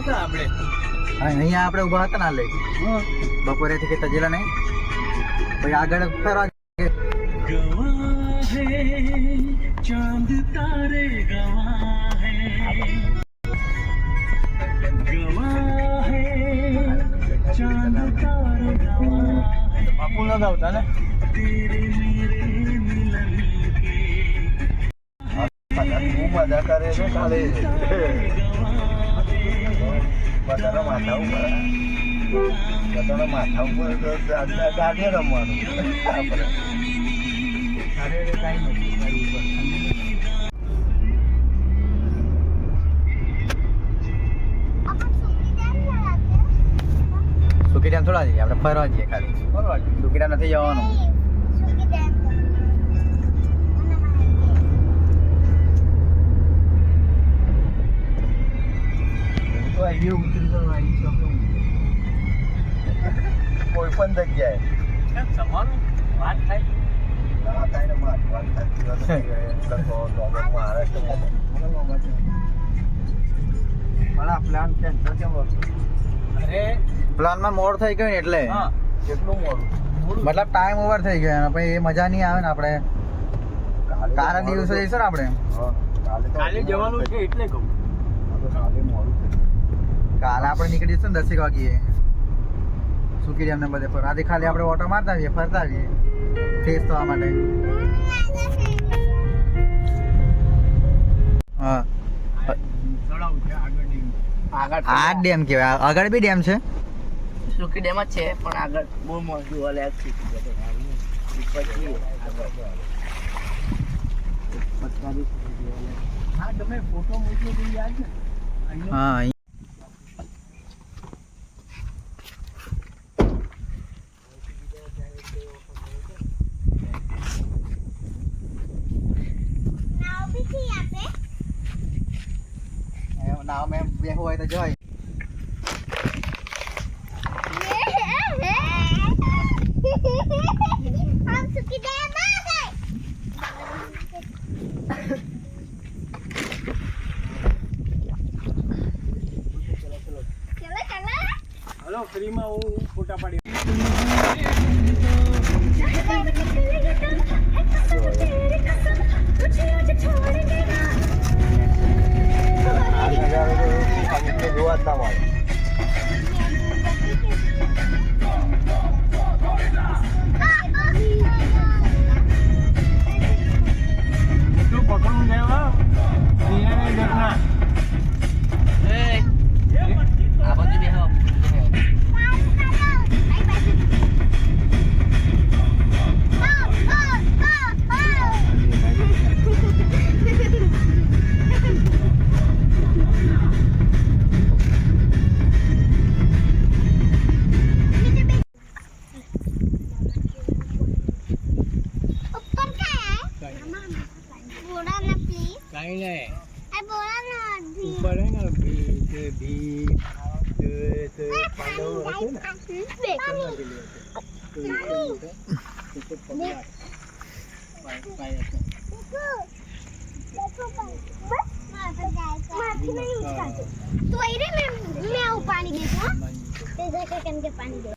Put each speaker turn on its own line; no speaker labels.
અહીંયા આપણે ઊભા હતા ના લઈ બપોરેથી કે તજેલા નહીં પછી આગળ ફરવા
चांद तारे गवाह है चांद तारे गवाह
બાપુ ન ગાવતા ને
तेरे मेरे मिलन के
ખૂબ મજા કરે છે કાલે બધાના માથા ઉપર તો ગાડીએ રમવાનું આપણે સુકી ડેમ થોડા જઈએ આપણે ફરવા જઈએ ખાલી સુકી ડેમ નથી જવાનું કોઈ પણ જગ્યાએ વાત થાય પ્લાનમાં મોડ થઈ ગયું ને એટલે કેટલું મોડું મતલબ ટાઈમ ઓવર થઈ ગયો અને પછી એ મજા નહીં આવે ને આપણે કાલે દિવસે જઈશું ને આપણે
કાલે જવાનું છે એટલે કહું
કાલે આપણે નીકળી જઈશું ને 10 વાગ્યે સુકી ડેમ ને બધે પર આજે ખાલી આપણે ઓટો મારતા આવીએ ફરતા આવીએ ફ્રેશ થવા માટે હા આ ડેમ કેવાય આગળ બી ડેમ છે
સુકી ડેમ જ છે પણ આગળ બહુ મોટું અલગ છે
હા તમે ફોટો મોકલો તો યાદ ને
હા નાવ મેં બે હોય તો જોઈ
हम सुखी दे ना गए चलो चलो
હલો ફ્રીમાં હું ફોટા પાડી
જોવા જ ના મળે
એટલું પકડું દેવા સિંહને ડરના
આ બધું બે
ऊपर क्या है बोला ना प्लीज
કાંઈ નહીં
आई बोला ना
ઉપર હે ને ભી પાંડવ હશે ને
तो मैं पानी देती हूँ पानी दे